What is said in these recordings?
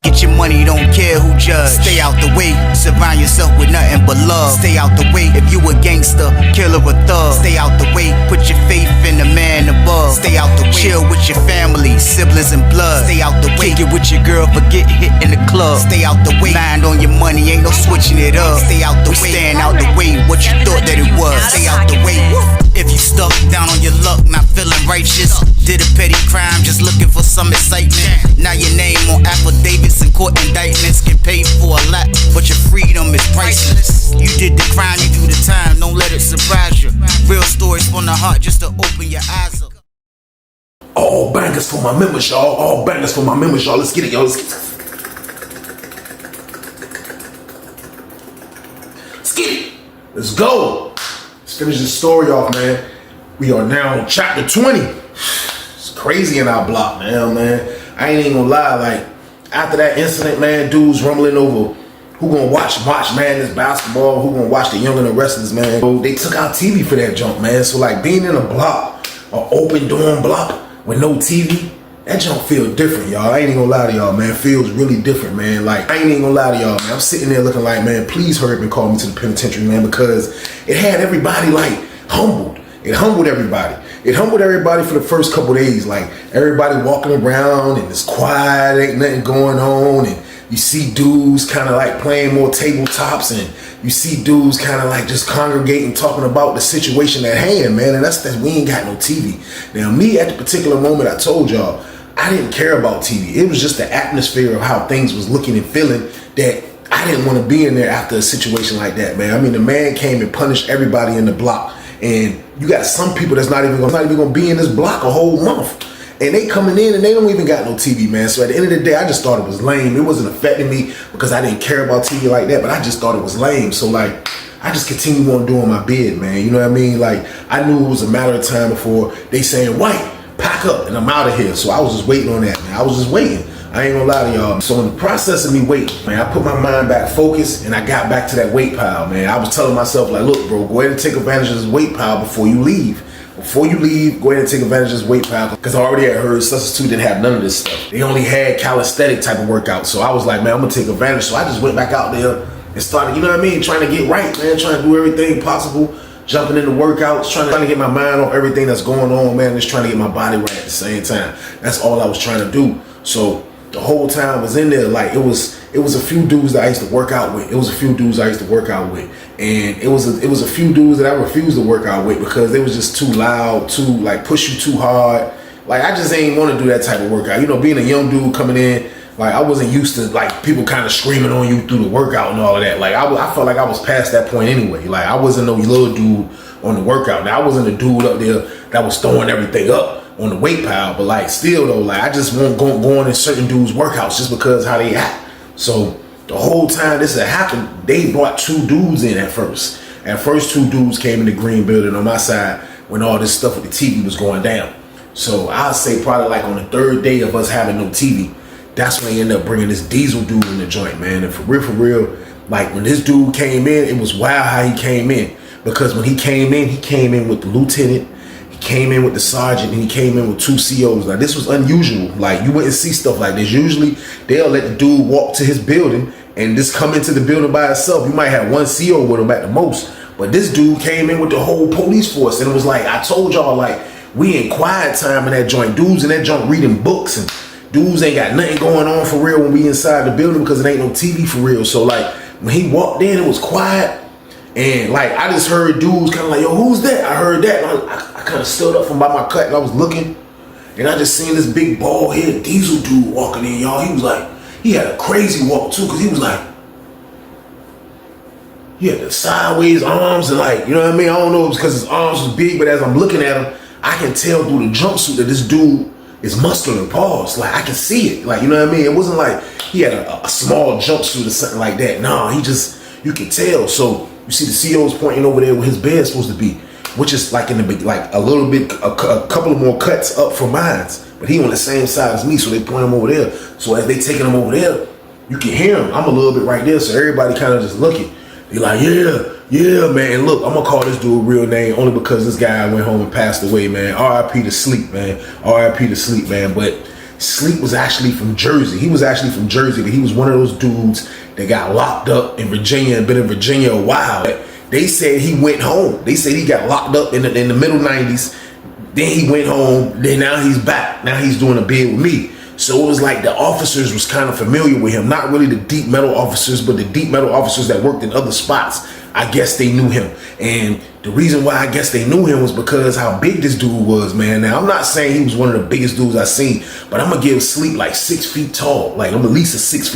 Get your money, don't care who judge. Stay out the way, surround yourself with nothing but love. Stay out the way, if you a gangster, killer or thug. Stay out the way, put your faith in the man above. Stay out the way, chill with your family, siblings and blood. Stay out the way, kick it with your girl, forget hit in the club. Stay out the way, mind on your money, ain't no switching it up. Stay out the way, stand out the way, what you thought that it was. Stay out the way, if you stuck down on your luck, not feeling righteous. Did a petty crime, just looking for some excitement. Now your name on affidavits and court indictments. Get paid for a lot, but your freedom is priceless. You did the crime, you do the time, don't let it surprise you. Real stories from the heart, just to open your eyes up. All bangers for my members, y'all. All bangers for my members, y'all. Let's get it, y'all. Let's get it. Let's go. Let's finish this story off, man. We are now on chapter 20. It's crazy in our block, man. I ain't even gonna lie, like, after that incident, man, dudes rumbling over who gonna watch Madness basketball, who gonna watch the Young and the Restless, man. So they took out TV for that junk, man. So like being in a block, an open dorm block with no TV, that junk feel different, y'all. I ain't even gonna lie to y'all, man. It feels really different, man. Like, I ain't even gonna lie to y'all, man. I'm sitting there looking like, man, please hurry up and call me to the penitentiary, man, because it had everybody like humbled. It humbled everybody. It humbled everybody for the first couple days. Like, everybody walking around and it's quiet, ain't nothing going on, and you see dudes kind of like playing more tabletops, and you see dudes kind of like just congregating, talking about the situation at hand, man. And that's we ain't got no TV. Now, me at the particular moment, I told y'all, I didn't care about TV. It was just the atmosphere of how things was looking and feeling that I didn't want to be in there after a situation like that, man. I mean, the man came and punished everybody in the block. And you got some people that's not even gonna be in this block a whole month. And they coming in and they don't even got no TV, man. So at the end of the day, I just thought it was lame. It wasn't affecting me because I didn't care about TV like that, but I just thought it was lame. So like, I just continued on doing my bid, man. You know what I mean? Like, I knew it was a matter of time before they saying, "White, pack up," and I'm out of here. So I was just waiting on that, man. I was just waiting. I ain't gonna lie to y'all. So in the process of me waiting, man, I put my mind back focused and I got back to that weight pile, man. I was telling myself, like, look, bro, go ahead and take advantage of this weight pile before you leave. Before you leave, go ahead and take advantage of this weight pile. Because I already had heard Substitute didn't have none of this stuff. They only had calisthenic type of workout. So I was like, man, I'm gonna take advantage. So I just went back out there and started, you know what I mean, trying to get right, man, trying to do everything possible. Jumping into workouts, trying to get my mind off everything that's going on, man. Just trying to get my body right at the same time. That's all I was trying to do. So the whole time I was in there, like, it was a few dudes that I used to work out with. And it was a few dudes that I refused to work out with because they was just too loud, too like push you too hard. Like, I just ain't want to do that type of workout. You know, being a young dude coming in, like, I wasn't used to like people kind of screaming on you through the workout and all of that. Like, I felt like I was past that point anyway. Like, I wasn't no little dude on the workout. Now, I wasn't a dude up there that was throwing everything up on the weight pile, but like, still though, like, I just won't go on in certain dudes' workouts just because how they act. So the whole time this had happened, they brought two dudes in at first. At first, two dudes came in the green building on my side when all this stuff with the TV was going down. So I'd say probably like on the third day of us having no TV, that's when they ended up bringing this Diesel dude in the joint, man. And for real, like, when this dude came in, it was wild how he came in. Because when he came in with the lieutenant, he came in with the sergeant, and he came in with two COs. Now, this was unusual. Like, you wouldn't see stuff like this. Usually, they'll let the dude walk to his building and just come into the building by himself. You might have one CO with him at the most. But this dude came in with the whole police force. And it was like, I told y'all, like, we in quiet time in that joint. Dudes in that joint reading books, and dudes ain't got nothing going on for real when we inside the building because it ain't no TV for real. So, like, when he walked in, it was quiet. And, like, I just heard dudes kind of like, yo, who's that? I heard that. And I kind of stood up from by my cut and I was looking. And I just seen this big bald head Diesel dude walking in, y'all. He was like, he had a crazy walk too, because he was like, he had the sideways arms and, like, you know what I mean? I don't know if it's because his arms was big, but as I'm looking at him, I can tell through the jumpsuit that this dude is muscular, pause. Like, I can see it. Like, you know what I mean? It wasn't like he had a small jumpsuit or something like that. No, he just, you can tell. So you see the CO's pointing over there where his bed's supposed to be, which is like in the big, like a little bit, a couple of more cuts up from mine's. But he on the same side as me, so they point him over there. So as they taking him over there, you can hear him. I'm a little bit right there, so everybody kind of just looking. They like, yeah, man. And look, I'm gonna call this dude a real name only because this guy went home and passed away, man. R.I.P. to sleep, man. R.I.P. to sleep, man. But Sleep was actually from Jersey. He was actually from Jersey, but he was one of those dudes that got locked up in Virginia and been in Virginia a while. They said he went home. They said he got locked up in the middle 90s. Then he went home. Then now he's back. Now he's doing a bid with me. So it was like the officers was kind of familiar with him. Not really the deep metal officers, but the deep metal officers that worked in other spots. I guess they knew him. And the reason why I guess they knew him was because how big this dude was, man. Now, I'm not saying he was one of the biggest dudes I seen, but I'm going to give Sleep like 6 feet tall. Like, I'm at least 6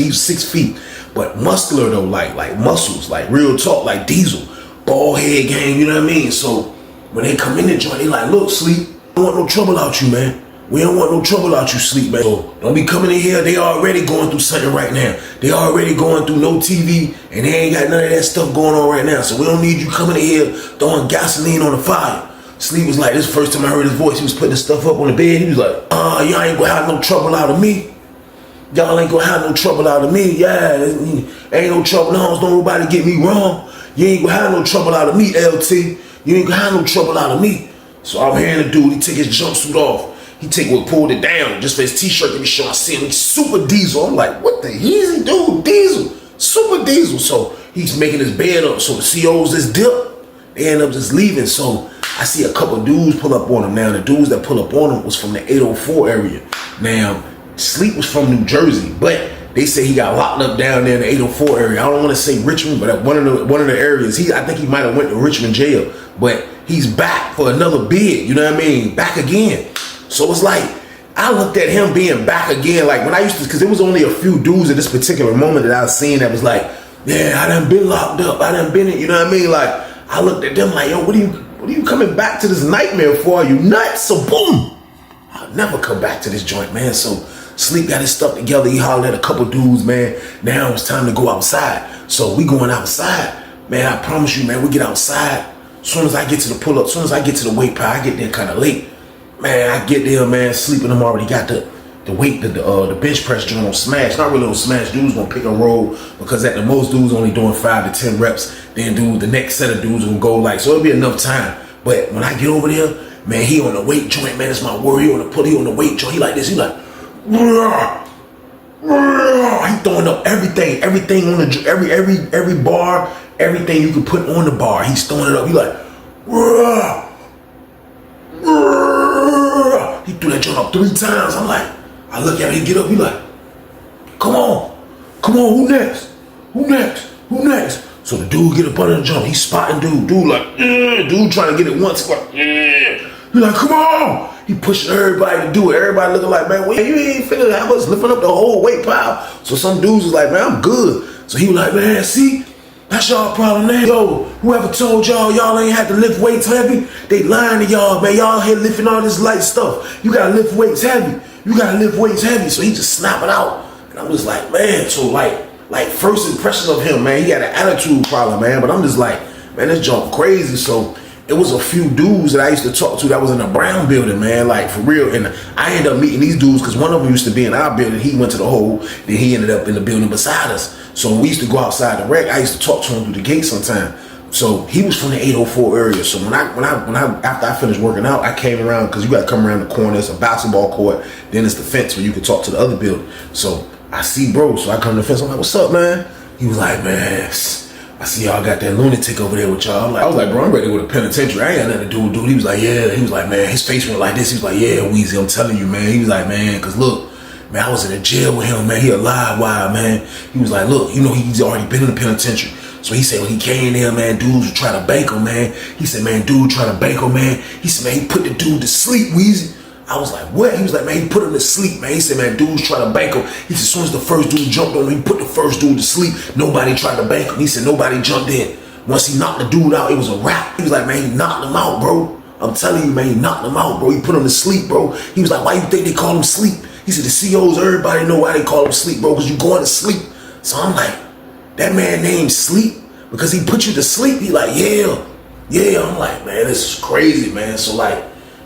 feet. But muscular, though, like muscles, like real talk, like Diesel. Bald head game, you know what I mean? So when they come in the joint, they like, look, Sleep, we don't want no trouble out you, man. We don't want no trouble out you, Sleep, man. So don't be coming in here. They already going through something right now. They already going through no TV, and they ain't got none of that stuff going on right now. So we don't need you coming in here throwing gasoline on the fire. Sleep was like, this is the first time I heard his voice. He was putting the stuff up on the bed. He was like, y'all ain't gonna have no trouble out of me. Y'all ain't gonna have no trouble out of me. Yeah, ain't no trouble. Don't nobody get me wrong. You ain't gonna have no trouble out of me, LT. You ain't gonna have no trouble out of me. So I'm hearing the dude, he take his jumpsuit off. He pulled it down just for his t-shirt to be sure I see him. He's super Diesel. I'm like, what the easy dude? Diesel. Super Diesel. So he's making his bed up. So the COs just dip. They end up just leaving. So I see a couple dudes pull up on him. Now the dudes that pull up on him was from the 804 area. Now Sleep was from New Jersey, but they say he got locked up down there in the 804 area. I don't want to say Richmond, but one of the areas. I think he might have went to Richmond jail, but he's back for another bid. You know what I mean? Back again. So it's like, I looked at him being back again, like when I used to, because there was only a few dudes at this particular moment that I was seeing that was like, yeah, I done been locked up, I done been in, you know what I mean? Like, I looked at them like, yo, what are you coming back to this nightmare for? Are you nuts? So boom, I'll never come back to this joint, man. So Sleep got his stuff together. He hollered at a couple dudes, man. Now it's time to go outside. So we going outside, man. I promise you, man, we get outside. As soon as I get to the pull-up, as soon as I get to the weight pile, I get there kind of late. Man, I get there, man, sleeping. I'm already got the weight, the bench press joint on smash. Not really on smash. Dudes gonna pick and roll because at the most dudes only doing 5 to 10 reps. Then the next set of dudes will go like, so it'll be enough time. But when I get over there, man, he on the weight joint, man. It's my word. He on the weight joint. He like this. He like, he throwing up everything on the every bar, everything you can put on the bar. He's throwing it up. He like, he threw that joint up 3 times. I'm like, I look at him, he get up, he like, come on, who next? So the dude get up under the jump, he's spotting dude like, dude trying to get it once, like, he like, come on. He pushing everybody to do it. Everybody looking like, man, well, you ain't finna have us lifting up the whole weight pile. So some dudes was like, man, I'm good. So he was like, man, see, that's y'all problem now. Yo, whoever told y'all ain't have to lift weights heavy, they lying to y'all, man. Y'all here lifting all this light stuff. You gotta lift weights heavy. So he just snap it out. And I'm just like, man, so like first impression of him, man, he had an attitude problem, man. But I'm just like, man, this junk crazy. So it was a few dudes that I used to talk to that was in the Brown building, man, like for real. And I ended up meeting these dudes because one of them used to be in our building. He went to the hole, then he ended up in the building beside us. So when we used to go outside the rec, I used to talk to him through the gate sometime. So he was from the 804 area. So when I after I finished working out, I came around because you got to come around the corner. It's a basketball court. Then it's the fence where you can talk to the other building. So I see bro. So I come to the fence. I'm like, what's up, man? He was like, man, I see y'all got that lunatic over there with y'all. I was like, bro, I'm ready to go to penitentiary. I ain't got nothing to do with dude. He was like, yeah. He was like, man, his face went like this. He was like, yeah, Weezy, I'm telling you, man. He was like, man, because look, man, I was in a jail with him, man. He a live wire, man. He was like, look, you know, he's already been in the penitentiary. So he said when he came there, man, dudes were trying to bank him, man. He said, man, dude trying to bank him, man. He said, man, he put the dude to sleep, Weezy. I was like, what? He was like, man, he put him to sleep, man. He said, man, dude's trying to bank him. He said, as soon as the first dude jumped on him, he put the first dude to sleep. Nobody tried to bank him. He said, nobody jumped in. Once he knocked the dude out, it was a wrap. He was like, man, he knocked him out, bro. I'm telling you, man, he knocked him out, bro. He put him to sleep, bro. He was like, why you think they call him sleep? He said, the COs, everybody know why they call him sleep, bro, because you going to sleep. So I'm like, that man named Sleep because he put you to sleep? He like, yeah. I'm like, man, this is crazy, man. So like,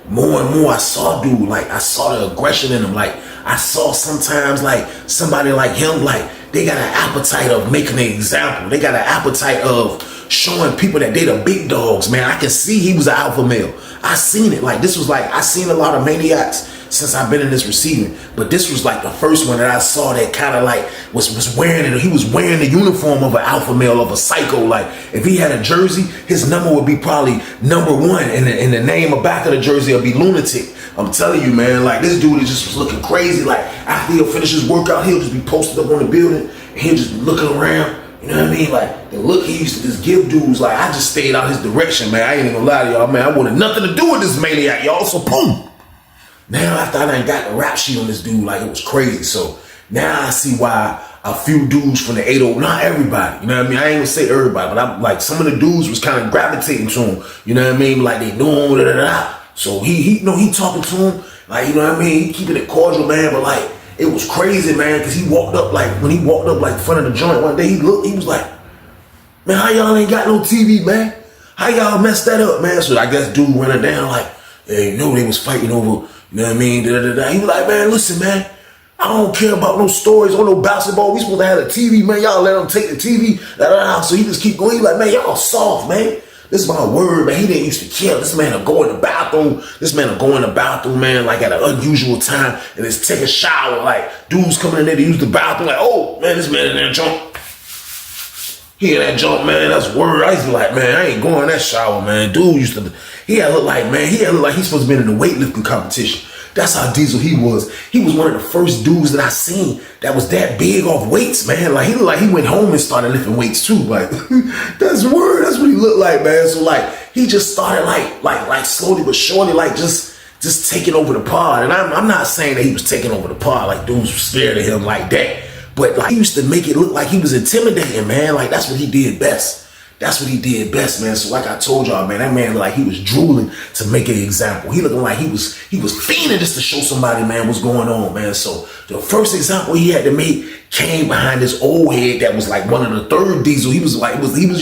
more and more I saw dude, like I saw the aggression in him. Like I saw sometimes like somebody like him, like they got an appetite of making an example. They got an appetite of showing people that they the big dogs, man. I can see he was an alpha male. I seen it. Like, this was like, I seen a lot of maniacs since I've been in this receiving, but this was like the first one that I saw that kind of like was wearing it. He was wearing the uniform of an alpha male, of a psycho. Like, if he had a jersey, his number would be probably number 1, and the name or back of the jersey would be lunatic. I'm telling you, man, like, this dude just was looking crazy. Like, after he'll finish his workout, he'll just be posted up on the building, and he'll just be looking around. You know what I mean? Like, the look he used to just give dudes, like, I just stayed out his direction, man. I ain't even gonna lie to y'all, man. I wanted nothing to do with this maniac, y'all. So, boom. Now, after I done got the rap sheet on this dude, like, it was crazy. So, now I see why a few dudes from the 80, not everybody, you know what I mean? I ain't gonna say everybody, but I'm like, some of the dudes was kind of gravitating to him, you know what I mean? Like, they knew him, da-da-da-da. So, he talking to him, like, you know what I mean? He keeping it cordial, man, but like, it was crazy, man, because he walked up, like, when he walked up, like, in front of the joint one day, he was like, man, how y'all ain't got no TV, man? How y'all messed that up, man? So I guess dude running down like, hey, you know they was fighting over, you know what I mean? Da-da-da-da. He was like, man, listen, man, I don't care about no stories or no basketball. We supposed to have a TV, man. Y'all let them take the TV. Da-da-da. So he just keep going. He like, man, y'all soft, man. This is my word, man. He didn't used to kill. This man will go in the bathroom. This man will go in the bathroom, man, like at an unusual time and just take a shower. Like, dudes coming in there to use the bathroom. Like, oh, man, this man in there jump. He in that jump, man. That's word. I used to be like, man, I ain't going in that shower, man. Dude used to, he had look like, man, he had look like he's supposed to be in the weightlifting competition. That's how diesel he was. He was one of the first dudes that I seen that was that big off weights, man. Like, he looked like he went home and started lifting weights too. Like, that's word. That's what he looked like, man. So like, he just started like slowly but surely, like just taking over the pod. And I'm not saying that he was taking over the pod, like dudes were scared of him like that. But like, he used to make it look like he was intimidating, man. Like, that's what he did best. That's what he did best, man. So like I told y'all, man, that man looked like he was drooling to make an example. He looking like he was fiending just to show somebody, man, what's going on, man. So the first example he had to make came behind this old head that was like one of the third diesel. He was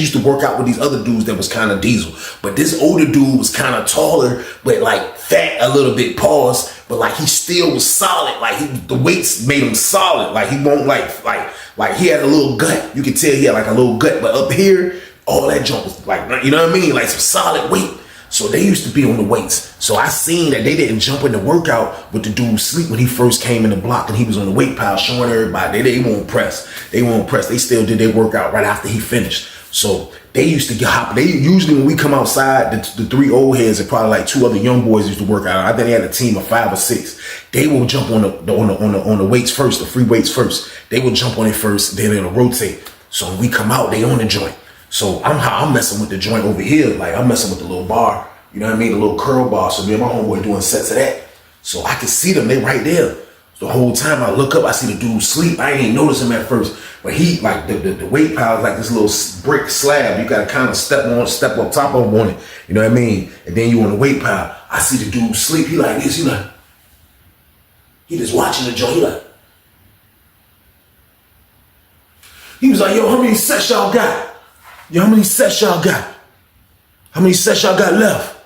used to work out with these other dudes that was kind of diesel. But this older dude was kind of taller, but like fat a little bit, pause. But like, he still was solid. Like, the weights made him solid. Like, he won't like he had a little gut. You can tell he had like a little gut, but up here, all that junk was like, you know what I mean? Like some solid weight. So they used to be on the weights. So I seen that they didn't jump in the workout with the dude sleep when he first came in the block and he was on the weight pile showing everybody. They won't press. They won't press. They still did their workout right after he finished. So they used to get hop. They usually, when we come outside, the 3 old heads and probably like 2 other young boys used to work out. I think they had a team of 5 or 6. They will jump on the weights first, the free weights first. They will jump on it first, then it'll rotate. So when we come out, they on the joint. So I'm messing with the joint over here. Like, I'm messing with the little bar, you know what I mean? The little curl bar. So me and my homeboy doing sets of that. So I can see them, they right there. The whole time I look up, I see the dude sleep. I ain't even notice him at first. But he, like, the weight pile is like this little brick slab. You gotta kind of step up top of him on it. You know what I mean? And then you on the weight pile. I see the dude sleep. He like this, he just watching the joint. He was like, yo, how many sets y'all got? Yo, how many sets y'all got? How many sets y'all got left?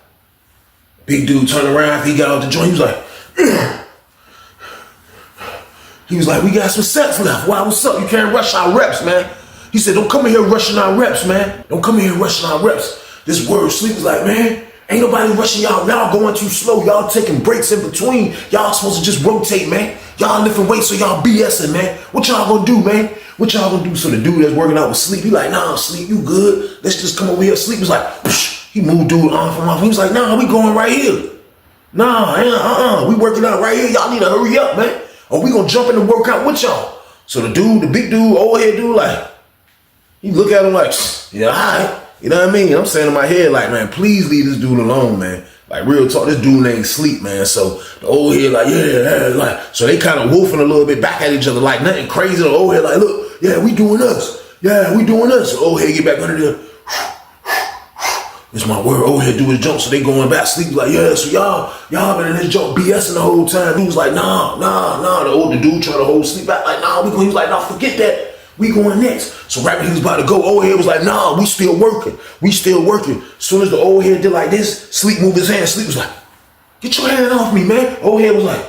Big dude turned around after he got out the joint. He was like, ugh. He was like, we got some sets left. Wow, what's up? You can't rush our reps, man. He said, don't come in here rushing our reps, man. Don't come in here rushing our reps. This word sleep was like, man, ain't nobody rushing y'all. Y'all going too slow. Y'all taking breaks in between. Y'all supposed to just rotate, man. Y'all lifting weights, so y'all BSing, man. What y'all gonna do, man? What y'all gonna do? So the dude that's working out with Sleep, he like, nah, Sleep, you good. Let's just come over here. Sleep was like, psh. He moved dude on from off. He was like, nah, we going right here. Nah, we working out right here. Y'all need to hurry up, man. Or we gonna jump in the workout with y'all. So the dude, the big dude, old head dude, like, he look at him like, yeah, all right. You know what I mean? I'm saying in my head, like, man, please leave this dude alone, man. Like, real talk, this dude ain't Sleep, man. So the old head like, yeah, like, so they kind of wolfing a little bit back at each other, like nothing crazy. The old head like, look, yeah, we doing us. Yeah, we doing us. The old head get back under there. It's my word. Old head do his jump, so they going back. Sleep like, yeah, so y'all been in this jump BSing the whole time. He was like, nah. The older dude trying to hold Sleep back, like, nah, he was like, nah, forget that. We going next. So right when he was about to go, old head was like, nah, we still working. As soon as the old head did like this, Sleep moved his hand. Sleep was like, get your hand off me, man. Old head was like,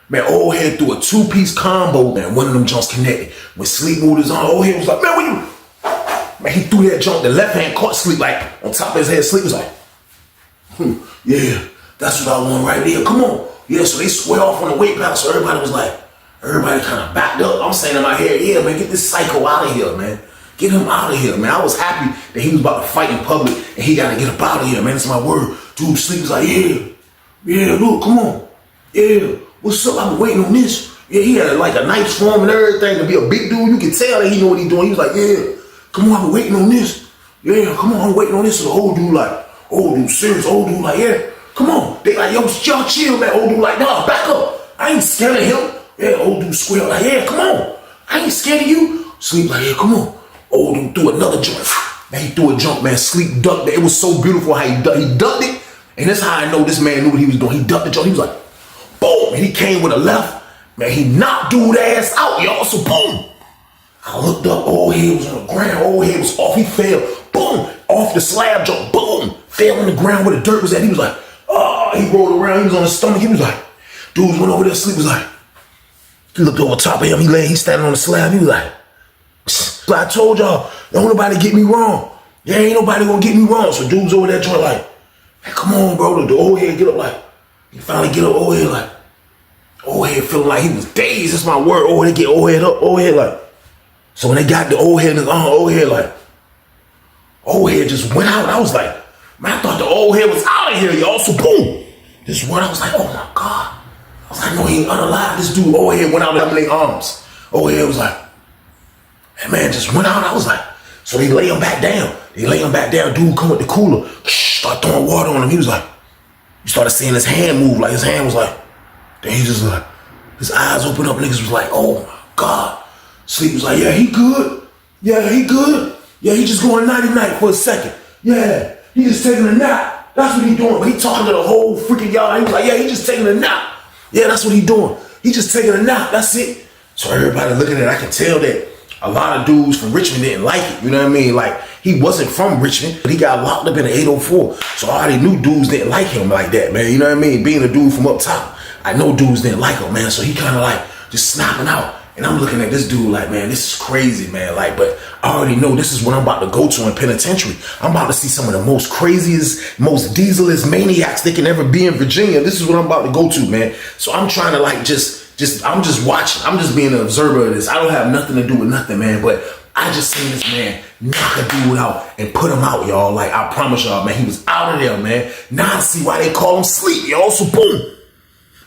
man, old head threw a 2-piece combo, man. One of them jumps connected. When Sleep moved his arm, old head was like, man, man, he threw that junk, the left hand caught Sleep like on top of his head. Sleep was like, yeah, that's what I want right there. Come on. Yeah, so they square off on the weight pass. So everybody kind of backed up. I'm saying in my head, yeah, man, get this psycho out of here, man. Get him out of here, man. I was happy that he was about to fight in public and he got to get up out of here, man. That's my word. Dude, Sleep was like, yeah, look, come on. Yeah, what's up? I've been waiting on this. Yeah, he had like a nice form and everything to be a big dude. You can tell that he know what he's doing. He was like, yeah, come on, I've been waiting on this. Yeah, come on, I'm waiting on this. So the old dude like, old dude serious, old dude like, yeah, come on. They like, yo, y'all chill, man. Old dude like, nah, back up. I ain't scared of him. Yeah, old dude squealed like, yeah, come on. I ain't scared of you. Sleep like, yeah, come on. Old dude threw another jump. Man, he threw a jump, man. Sleep ducked it. It was so beautiful how he ducked it. And that's how I know this man knew what he was doing. He ducked the jump. He was like, boom. And he came with a left. Man, he knocked dude ass out, y'all. So boom. I looked up. Old head was on the ground. Old head was off. He fell. Boom. Off the slab jump. Boom. Fell on the ground where the dirt was at. He was like, oh, he rolled around. He was on his stomach. He was like, dudes went over there. Sleep was like, he looked over top of him. He's standing on the slab. He was like, I told y'all, don't nobody get me wrong. Yeah, ain't nobody gonna get me wrong. So dudes over there trying like, hey, come on, bro. The old head get up like, he finally get up, old head like, old head feeling like he was dazed. That's my word. Old head get old head up, old head like. So when they got the old head in his arm, old head like, old head just went out. I was like, man, I thought the old head was out of here, y'all. So boom, this word, I was like, oh my God. I was like, no, he ain't unalive. This dude, old head went out in their arms. Old head was like, that man just went out. I was like, so they lay him back down. Dude come with the cooler, start throwing water on him. He was like, you started seeing his hand move. Like his hand was like, then he just like, his eyes opened up. Niggas was like, oh my God. Sleep was like, yeah, he good. Yeah, he good. Yeah, he just going nighty-night for a second. Yeah, he just taking a nap. That's what he doing. But he talking to the whole freaking y'all. He was like, yeah, he just taking a nap. Yeah, that's what he doing. He just taking a nap. That's it. So everybody looking at it, I can tell that a lot of dudes from Richmond didn't like it. You know what I mean? Like, he wasn't from Richmond, but he got locked up in the 804. So I already knew dudes didn't like him like that, man. You know what I mean? Being a dude from up top, I know dudes didn't like him, man. So he kind of like just snapping out. And I'm looking at this dude like, man, this is crazy, man. Like, but I already know this is what I'm about to go to in penitentiary. I'm about to see some of the most craziest, most dieselest maniacs they can ever be in Virginia. This is what I'm about to go to, man. So I'm trying to like I'm just watching. I'm just being an observer of this. I don't have nothing to do with nothing, man. But I just seen this man knock a dude out and put him out, y'all. Like, I promise y'all, man, he was out of there, man. Now I see why they call him Sleep, y'all. So boom.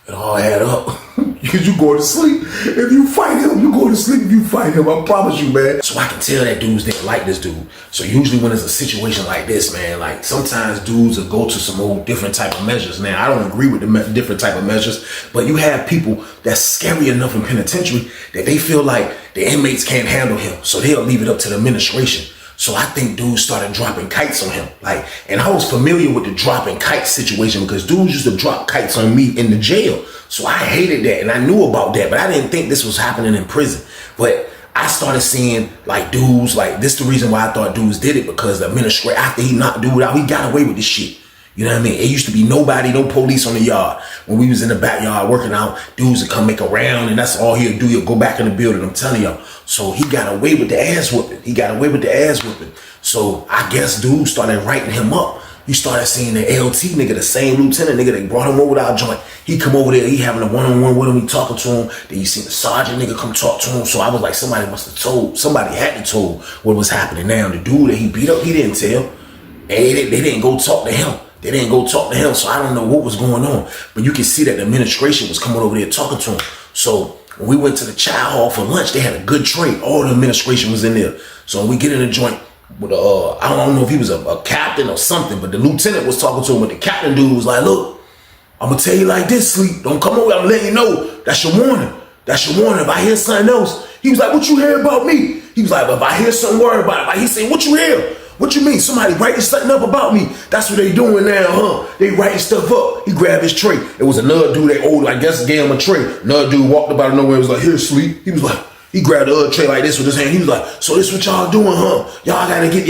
It all add up. Because you go to sleep. If you fight him, you go to sleep if you fight him. I promise you, man. So I can tell that dudes didn't like this dude. So usually when there's a situation like this, man, like sometimes dudes will go to some old different type of measures. Now, I don't agree with the different type of measures, but you have people that's scary enough in penitentiary that they feel like the inmates can't handle him. So they'll leave it up to the administration. So I think dudes started dropping kites on him. Like, and I was familiar with the dropping kites situation because dudes used to drop kites on me in the jail. So I hated that and I knew about that, but I didn't think this was happening in prison. But I started seeing like dudes, like this the reason why I thought dudes did it, because the administrator, after he knocked dude out, he got away with this shit. You know what I mean? It used to be nobody, no police on the yard. When we was in the backyard working out, dudes would come make a round and that's all he'll do. He'll go back in the building, I'm telling y'all. So he got away with the ass whooping. So I guess dudes started writing him up. You started seeing the LT nigga, the same lieutenant nigga that brought him over to our joint. He come over there, he having a one-on-one with him, he talking to him. Then you see the sergeant nigga come talk to him. So I was like, somebody had to told what was happening now. The dude that he beat up, he didn't tell. And they didn't go talk to him. So I don't know what was going on. But you can see that the administration was coming over there talking to him. So when we went to the child hall for lunch, they had a good tray. All the administration was in there. So when we get in the joint with I don't know if he was a captain or something, but the lieutenant was talking to him. But the captain dude was like, look, I'm going to tell you like this, Sleep. Don't come over. I'm letting you know. That's your warning. If I hear something else. He was like, what you hear about me? He was like, but if I hear something, worry about it. Like, he said, what you hear? What you mean? Somebody writing something up about me? That's what they doing now, huh? They writing stuff up. He grabbed his tray. It was another dude that old, I guess, gave him a tray. Another dude walked up out of nowhere. He was like, here, Sleep. He was like, he grabbed the other tray like this with his hand. He was like, so this what y'all doing, huh? Y'all gotta get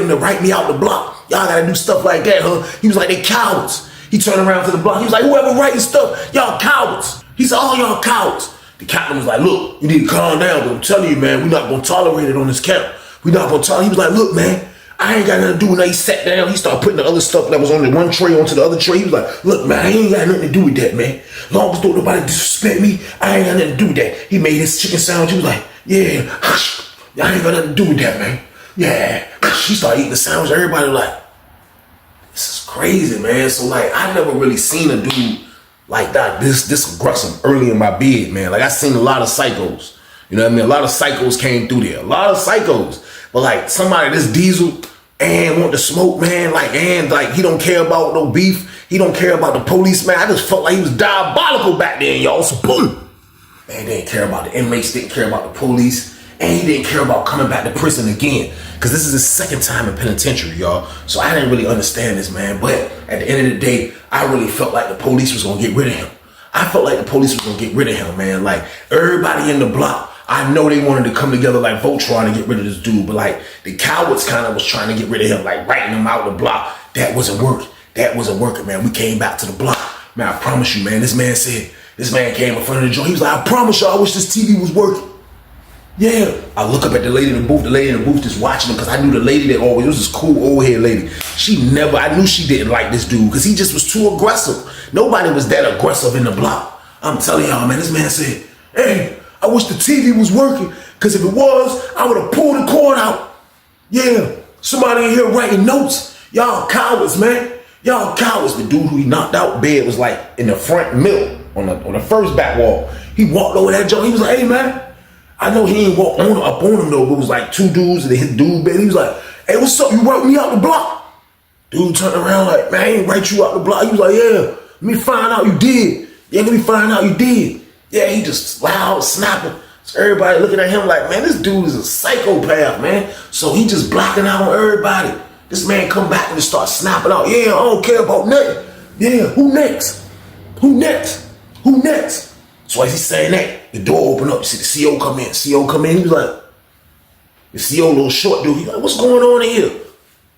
them to write me out the block. Y'all gotta do stuff like that, huh? He was like, they cowards. He turned around to the block. He was like, whoever writing stuff, y'all cowards. He said, all y'all cowards. The captain was like, look, you need to calm down, but I'm telling you, man, we're not gonna tolerate it on this camp. We not gonna talk. He was like, look, man, I ain't got nothing to do with that. He sat down. He started putting the other stuff that was on the one tray onto the other tray. He was like, look, man, I ain't got nothing to do with that, man. As long as don't nobody disrespect me, I ain't got nothing to do with that. He made his chicken sandwich. He was like, yeah, I ain't got nothing to do with that, man. Yeah. He started eating the sandwich. Everybody like, this is crazy, man. So like, I never really seen a dude like that, this aggressive early in my bid, man. Like I seen a lot of psychos. You know what I mean? A lot of psychos came through there. A lot of psychos. But like somebody this Diesel and want to smoke, man, like he don't care about no beef. He don't care about the police, man. I just felt like he was diabolical back then, y'all. So boom. Man, they didn't care about the inmates, didn't care about the police, and he didn't care about coming back to prison again. Cause this is his second time in penitentiary, y'all. So I didn't really understand this, man. But at the end of the day, I really felt like the police was gonna get rid of him. I felt like the police was gonna get rid of him, man. Like everybody in the block, I know they wanted to come together like Voltron to get rid of this dude, but like the cowards kind of was trying to get rid of him, like writing him out the block. That wasn't working. That wasn't working, man. We came back to the block. Man, I promise you, man, this man came in front of the joint. He was like, I promise you, I wish this TV was working. Yeah. I look up at the lady in the booth. The lady in the booth just watching him because I knew the lady that always, it was this cool old head lady. I knew she didn't like this dude because he just was too aggressive. Nobody was that aggressive in the block. I'm telling y'all, man, this man said, hey, I wish the TV was working because if it was, I would have pulled the cord out. Yeah. Somebody in here writing notes. Y'all cowards, man. Y'all cowards. The dude who he knocked out bed was like in the front middle on the first back wall. He walked over that joint. He was like, hey, man. I know he ain't walk up on him though, but it was like two dudes and his dude bed. He was like, hey, what's up? You wrote me out the block? Dude turned around like, man, I ain't write you out the block. He was like, yeah, let me find out you did. Yeah, let me find out you did. Yeah, he just loud snapping. So everybody looking at him like, man, this dude is a psychopath, man. So he just blocking out on everybody. This man come back and just start snapping out. Yeah, I don't care about nothing. Yeah, who next? Who next? Who next? So as he's saying that, the door opened up. You see the CO come in. CO come in. He was like, the CO, little short dude. He's like, what's going on in here?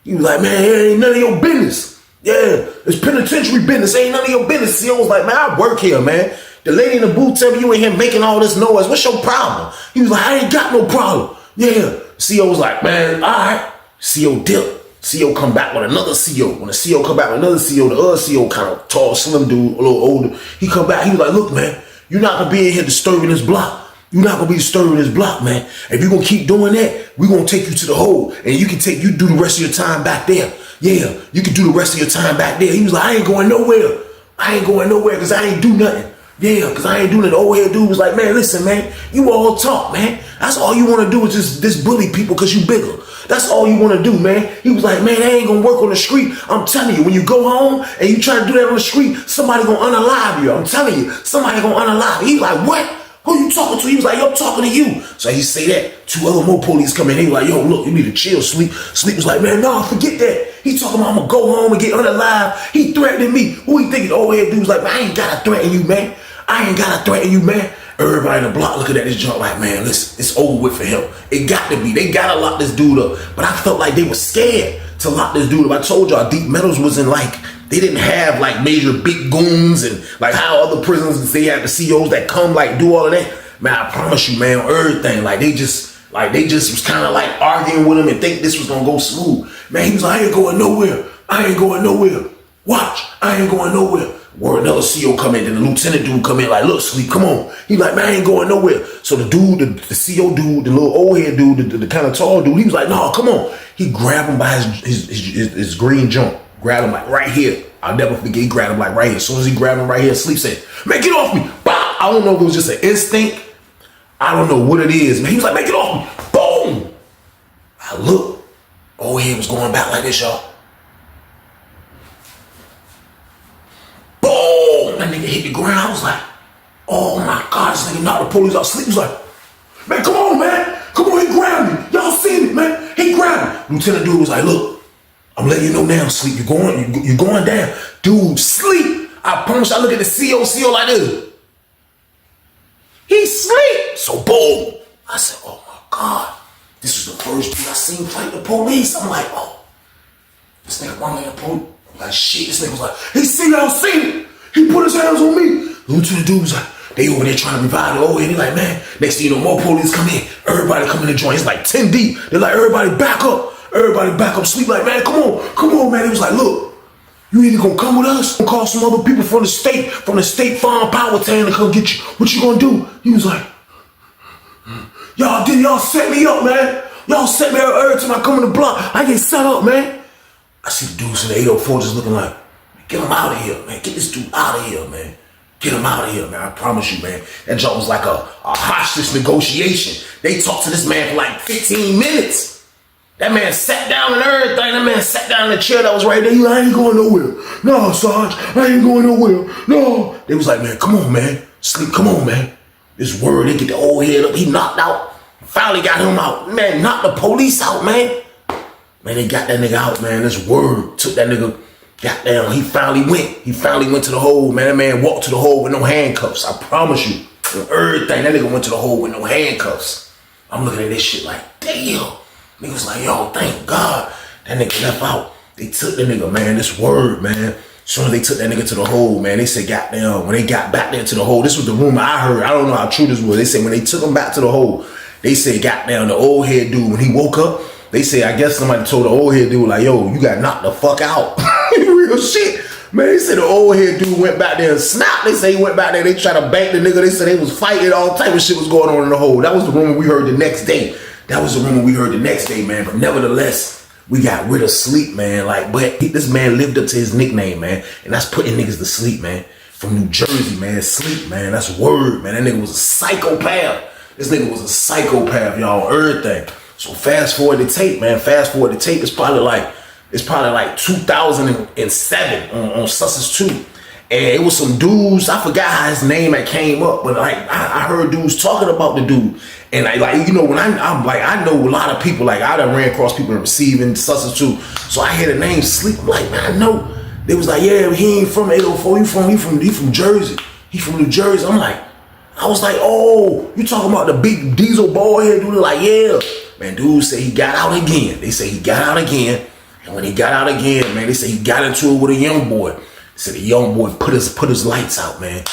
He was like, man, it ain't none of your business. Yeah, it's penitentiary business. Ain't none of your business. CO was like, man, I work here, man. The lady in the booth tell me you in here making all this noise. What's your problem? He was like, I ain't got no problem. Yeah. CO was like, man, all right. CO dipped. CO come back with another CO. When the CO come back with another CO, the other CO kind of tall, slim dude, a little older. He come back. He was like, look, man, you're not going to be in here disturbing this block. You're not going to be disturbing this block, man. If you're going to keep doing that, we're going to take you to the hole. And you do the rest of your time back there. Yeah, you can do the rest of your time back there. He was like, I ain't going nowhere. I ain't going nowhere because I ain't do nothing. Yeah, because I ain't doing it. The old head dude was like, man, listen, man, you all talk, man. That's all you want to do is just bully people because you bigger. That's all you want to do, man. He was like, man, that ain't going to work on the street. I'm telling you, when you go home and you try to do that on the street, somebody going to unalive you. I'm telling you, somebody going to unalive you. He was like, what? Who you talking to? He was like, yo, I'm talking to you. So he say that. Two other more police come in. He was like, yo, look, you need to chill, Sleep. Sleep was like, man, no, forget that. He talking about I'm going to go home and get unalive. He threatening me. Who he thinking? The old head dude was like, man, I ain't got to threaten you, man. I ain't got to threaten you, man. Everybody in the block looking at this junk like, man, listen, it's over with for him. It got to be. They got to lock this dude up. But I felt like they were scared to lock this dude up. I told y'all Deep Meadows wasn't like, they didn't have like major big goons and like how other prisons, they have the COs that come like do all of that. Man, I promise you, man, everything. Like they just was kind of like arguing with him and think this was going to go smooth. Man, he was like, I ain't going nowhere. I ain't going nowhere. Watch, I ain't going nowhere. Where another CO come in, then the lieutenant dude come in like, look, Sleep, come on. He like, man, I ain't going nowhere. So the dude, the CO dude, the little old head dude, the kind of tall dude, he was like, no, come on. He grabbed him by his green jump. Grabbed him like right here. I'll never forget, he grabbed him like right here. As soon as he grabbed him right here, Sleep said, man, get off me. Bah! I don't know if it was just an instinct. I don't know what it is, man. He was like, man, get off me. Boom. I look. Old head was going back like this, y'all. That nigga hit the ground. I was like, oh my God, this nigga knocked the police out. Sleep was like, man, come on, man. Come on, he grabbed me. Y'all seen it, man. He grabbed me. Lieutenant dude was like, look, I'm letting you know now, Sleep. You're going down. Dude, Sleep. I promise you, I look at the CO like this. He sleep. So boom. I said, oh my God. This was the first dude I seen fight the police. I'm like, oh. This nigga running the police. I'm like, shit. This nigga was like, he seen it, I seen it. He put his hands on me. Lieutenant dude was like, They over there trying to revive the old head. They like, man, next thing you know, more police come in. Everybody come in the joint. It's like 10 deep. They're like, everybody back up. Everybody back up. Sleep like, man, come on, man. It was like, look, you either gonna come with us or call some other people from the state farm power town to come get you. What you gonna do? He was like, y'all set me up, man. Y'all set me up every time I come in the block. I get set up, man. I see the dudes in the 804 just looking like, get him out of here, man. Get this dude out of here, man. Get him out of here, man. I promise you, man. That job was like a hostage negotiation. They talked to this man for like 15 minutes. That man sat down and everything. That man sat down in the chair that was right there. He like, I ain't going nowhere. No, Sarge, I ain't going nowhere. No. They was like, man, come on, man. Sleep, come on, man. This word, they get the old head up. He knocked out. Finally got him out. Man, knocked the police out, man. Man, they got that nigga out, man. This word took that nigga. Goddamn, he finally went. He finally went to the hole, man. That man walked to the hole with no handcuffs. I promise you. Everything. That nigga went to the hole with no handcuffs. I'm looking at this shit like, damn. Niggas like, yo, thank God. That nigga left out. They took the nigga, man. This word, man. As soon as they took that nigga to the hole, man, they said, goddamn, when they got back there to the hole, this was the rumor I heard. I don't know how true this was. They said when they took him back to the hole, they said, goddamn, the old head dude, when he woke up, they said, I guess somebody told the old head dude, like, yo, you got knocked the fuck out. Real shit. Man, they said the old head dude went back there and snapped. They say he went back there, they tried to bank the nigga. They said they was fighting, all type of shit was going on in the hole. That was the rumor we heard the next day. Man. But nevertheless, we got rid of Sleep, man. Like, but this man lived up to his nickname, man. And that's putting niggas to sleep, man. From New Jersey, man. Sleep, man. That's word, man. That nigga was a psychopath. This nigga was a psychopath, y'all. Everything. So fast forward the tape, man. Fast forward the tape. It's probably like 2007 on Sussex 2. And it was some dudes, I forgot how his name had came up, but like I heard dudes talking about the dude. And like you know, when I'm like, I know a lot of people, like I done ran across people receiving Sussex 2. So I hear the name Sleep. I'm like, man, I know. They was like, yeah, he ain't from 804, he from Jersey. He from New Jersey. I was like, oh, you talking about the big diesel ball head dude? Like, yeah. Man, dude said he got out again. They say he got out again. And when he got out again, man, they say he got into it with a young boy. They said the young boy put his lights out, man.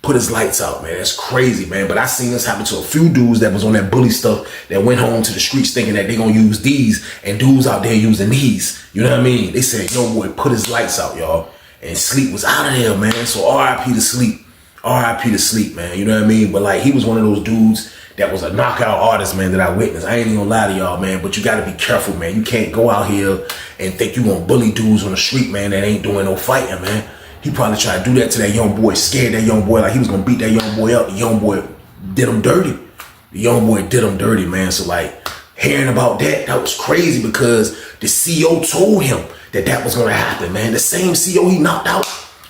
Put his lights out, man. That's crazy, man. But I seen this happen to a few dudes that was on that bully stuff that went home to the streets thinking that they gonna use these, and dudes out there using these. You know what I mean? They said young boy put his lights out, y'all. And Sleep was out of there, man. So R.I.P. to Sleep. R.I.P. to Sleep, man. You know what I mean? But like, he was one of those dudes that was a knockout artist, man, that I witnessed. I ain't even gonna lie to y'all, man, but you gotta be careful, man. You can't go out here and think you gonna bully dudes on the street, man, that ain't doing no fighting, man. He probably tried to do that to that young boy, scared that young boy like he was gonna beat that young boy up. The young boy did him dirty. The young boy did him dirty, man. So like, hearing about that was crazy because the CO told him that was gonna happen, man. The same CO he knocked out,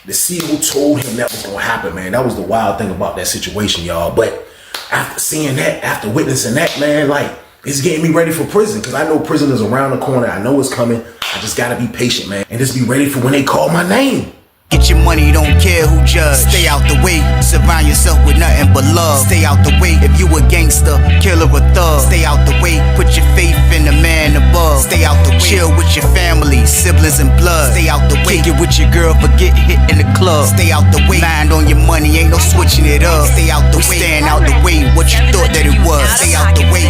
the CO told him that was gonna happen, man. That was the wild thing about that situation, y'all. But after seeing that, after witnessing that, man, like, it's getting me ready for prison because I know prison is around the corner. I know it's coming. I just gotta be patient, man, and just be ready for when they call my name. Get your money, don't care who judge. Stay out the way, surround yourself with nothing but love. Stay out the way, if you a gangster, killer or thug. Stay out the way, put your faith in the man above. Stay out the way, chill with your family, siblings and blood. Stay out the way, kick it with your girl, forget hit in the club. Stay out the way, mind on your money, ain't no switching it up. Stay out the way, stand out the way, what you thought that it was. Stay out the way,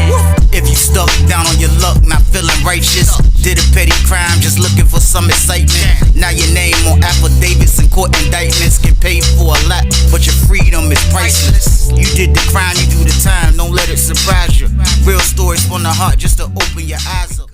if you stuck down on your luck, not feeling righteous. Did a petty crime, just looking for some excitement. Now your name on affidavits and court indictments get paid for a lot, but your freedom is priceless. You did the crime, you do the time, don't let it surprise you. Real stories from the heart, just to open your eyes up.